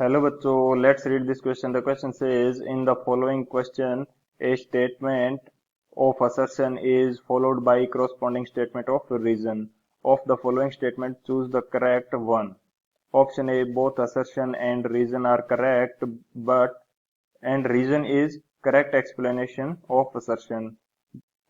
Hello बच्चों, let's read this question. The question says, in the following question, a statement of assertion is followed by corresponding statement of reason. Of the following statement, choose the correct one. Option A, both assertion and reason are correct, and reason is correct explanation of assertion.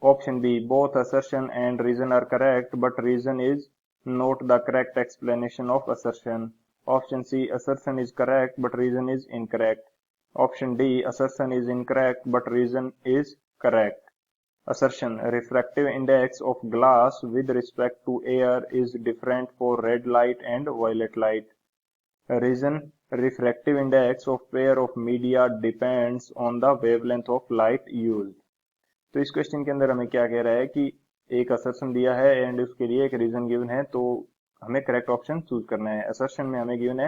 Option B, both assertion and reason are correct, but reason is not the correct explanation of assertion. Option C, assertion is correct, but reason is incorrect. Option D, assertion is incorrect, but reason is correct. Assertion: refractive index of glass with respect to air is different for red light and violet light. Reason: refractive index of pair of media depends on the wavelength of light used. तो इस question के अंदर हमें क्या कह रहा है कि एक असर्शन दिया है एंड उसके लिए एक रीजन गिवन है, तो हमें करेक्ट ऑप्शन चूज करना है। असर्शन में हमें गिवन है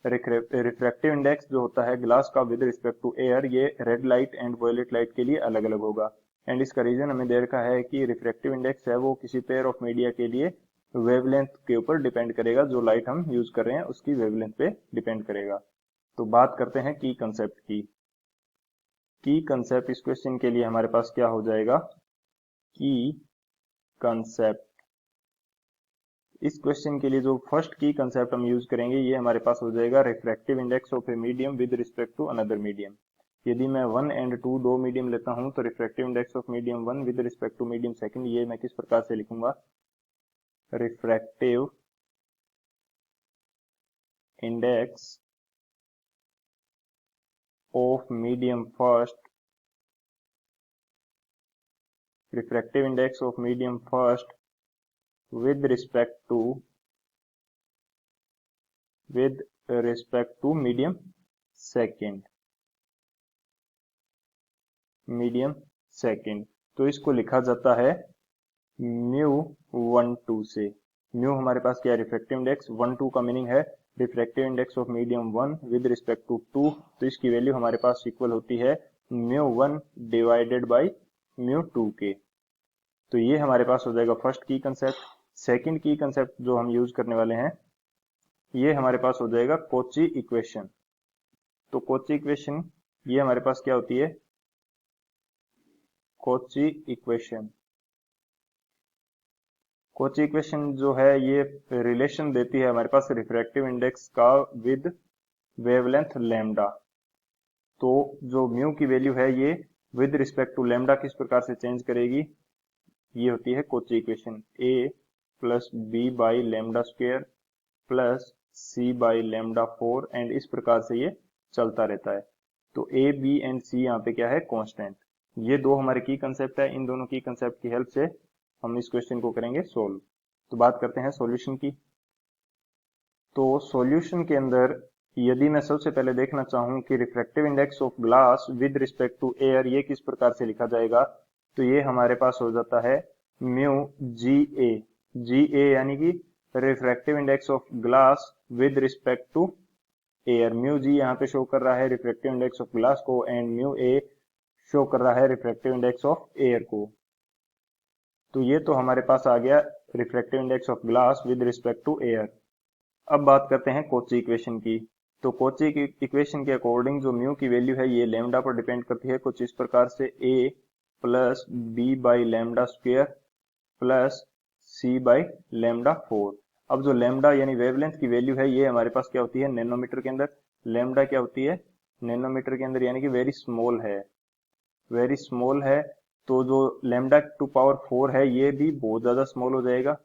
रिफ्रैक्टिव इंडेक्स जो होता है ग्लास का विद रिस्पेक्ट टू एयर, ये red light and violet light के लिए अलग अलग होगा। एंड इसका रीजन हमें दे रखा है कि रिफ्रैक्टिव इंडेक्स है वो किसी पेयर ऑफ मीडिया के लिए वेवलेंथ के ऊपर डिपेंड करेगा, जो लाइट हम यूज कर रहे हैं उसकी वेवलेंथ पे डिपेंड करेगा। तो बात करते हैं की कंसेप्ट की कंसेप्ट इस क्वेश्चन के लिए हमारे पास क्या हो जाएगा की कंसेप्ट। इस क्वेश्चन के लिए जो फर्स्ट की कंसेप्ट हम यूज करेंगे ये हमारे पास हो जाएगा refractive index of a medium with respect to another medium. यदि मैं 1 एंड 2 दो मीडियम लेता हूं तो refractive index of medium 1 with respect to medium second, ये मैं किस प्रकार से लिखूंगा, refractive index of medium first, refractive index of medium first with respect to medium second। तो इसको लिखा जाता है म्यू 1 2 से। म्यू हमारे पास क्या है, रिफ्रैक्टिव इंडेक्स। 1 2 का मीनिंग है refractive index of medium 1 with respect to 2, तो इसकी वैल्यू हमारे पास इक्वल होती है म्यू 1 डिवाइडेड बाई म्यू 2 के। तो ये हमारे पास हो जाएगा फर्स्ट की कंसेप्ट। सेकंड की कंसेप्ट जो हम यूज करने वाले हैं ये हमारे पास हो जाएगा कोची इक्वेशन। तो कोची इक्वेशन ये हमारे पास क्या होती है, कोची इक्वेशन। कोची इक्वेशन जो है ये रिलेशन देती है हमारे पास रिफ्रैक्टिव इंडेक्स का विद वेवलेंथ लैम्डा। तो जो म्यू की वैल्यू है ये विद रिस्पेक्ट टू लैम्डा किस प्रकार से चेंज करेगी, ये होती है Cauchy equation. A plus B by lambda square plus C by lambda 4, and इस प्रकार से ये चलता रहता है। तो ए बी एंड सी यहाँ पे क्या है, कांस्टेंट। ये दो हमारे की कंसेप्ट है, इन दोनों की कंसेप्ट की हेल्प से हम इस क्वेश्चन को करेंगे सोल्व। तो बात करते हैं सॉल्यूशन की। तो सॉल्यूशन के अंदर यदि मैं सबसे पहले देखना चाहूं कि refractive index of glass with respect to air ये किस प्रकार से लिखा जाएगा, तो ये हमारे पास हो जाता है म्यू जी ए यानी कि refractive index of glass with respect to air. Mu g यहाँ पे शो कर रहा है रिफ्रैक्टिव इंडेक्स ऑफ ग्लास को, एंड म्यू ए शो कर रहा है रिफ्रैक्टिव इंडेक्स ऑफ एयर को। तो ये तो हमारे पास आ गया refractive index of glass with respect to air. अब बात करते हैं कोची इक्वेशन की। तो कोची इक्वेशन के अकॉर्डिंग जो म्यू की वैल्यू है ये लैम्डा पर डिपेंड करती है कुछ इस प्रकार से, a plus B by lambda square plus C by lambda 4। अब जो लैम्डा यानी वेवलेंथ की वैल्यू है ये हमारे पास क्या होती है नैनोमीटर के अंदर। लैम्डा क्या होती है नैनोमीटर के अंदर, यानी कि वेरी स्मॉल है, वेरी स्मॉल है। तो जो लैम्डा टू पावर 4 है ये भी बहुत ज्यादा स्मॉल हो जाएगा,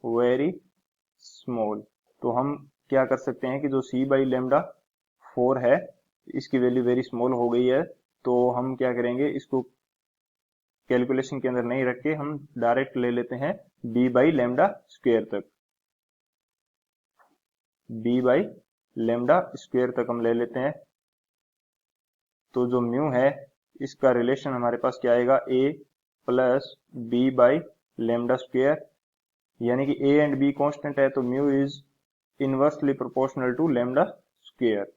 वेरी स्मॉल। तो हम क्या कर सकते हैं कि जो सी बाई लैम्डा 4 है इसकी वैल्यू वेरी स्मॉल हो गई है, तो हम क्या करेंगे इसको कैलकुलेशन के अंदर नहीं रख के हम डायरेक्ट ले लेते हैं बी बाई लैम्डा स्क्वायर तक। बी बाई लैम्डा स्क्वायर तक हम ले लेते हैं। तो जो म्यू है इसका रिलेशन हमारे पास क्या आएगा, a plus B by lambda square, यानी कि ए एंड बी कांस्टेंट है तो mu is inversely proportional to lambda square.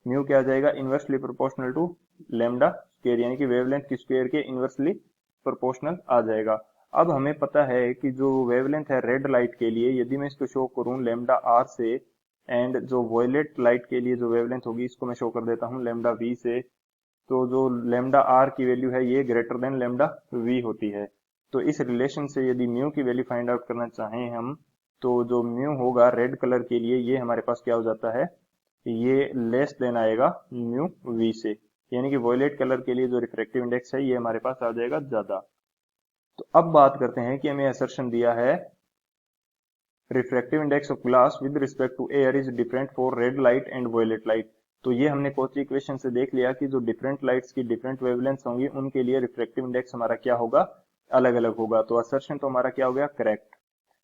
Mu क्या आ जाएगा, inversely proportional to lambda square, यानी कि वेवलेंथ की स्क्वायर के इनवर्सली प्रोपोर्शनल आ जाएगा। अब हमें पता है कि जो वेवलेंथ है रेड लाइट के लिए, यदि मैं इसको शो करूं लैम्डा आर से, एंड जो वॉयलेट लाइट के लिए जो वेवलेंथ होगी इसको मैं शो कर देता हूँ लेमडा वी से। तो जो लेमडा आर की वैल्यू है ये ग्रेटर देन लेमडा वी होती है। तो इस रिलेशन से यदि म्यू की वैल्यू फाइंड आउट करना चाहें हम, तो जो म्यू होगा रेड कलर के लिए ये हमारे पास क्या हो जाता है, ये लेस देन आएगा म्यू वी से, यानी कि वॉयलेट कलर के लिए जो रिफ्रैक्टिव इंडेक्स है ये हमारे पास आ जाएगा ज्यादा। तो अब बात करते हैं कि हमें असर्शन दिया है refractive index of glass with respect to air is different for red light and violet light. तो ये हमने कॉची इक्वेशन से देख लिया कि जो डिफरेंट लाइट्स की डिफरेंट वेवलेंथ होंगी उनके लिए रिफ्रैक्टिव इंडेक्स हमारा क्या होगा, अलग अलग होगा। तो असर्शन तो हमारा क्या हो गया, करेक्ट।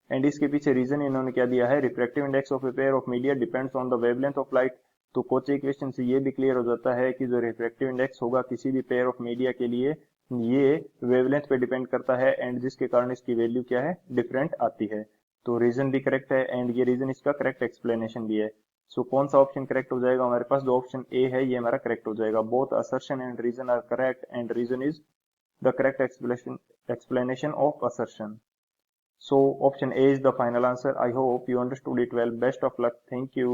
एंड इसके पीछे रीजन इन्होंने क्या दिया है, refractive index of a pair of media depends on the wavelength of light. तो कॉची इक्वेशन से ये भी क्लियर हो जाता है कि जो रिफ्रैक्टिव इंडेक्स होगा किसी भी पेयर ऑफ मीडिया के लिए ये वेवलेंथ पे डिपेंड करता है, एंड जिसके कारण इसकी वैल्यू क्या है, डिफरेंट आती है। तो रीजन भी करेक्ट है एंड ये रीजन इसका करेक्ट एक्सप्लेनेशन भी है। सो कौन सा ऑप्शन करेक्ट हो जाएगा हमारे पास, जो ऑप्शन ए है ये हमारा करेक्ट हो जाएगा। Both assertion and reason are correct and reason is the correct explanation of assertion. So option A is the final answer. I hope you understood it well. Best of luck. Thank you.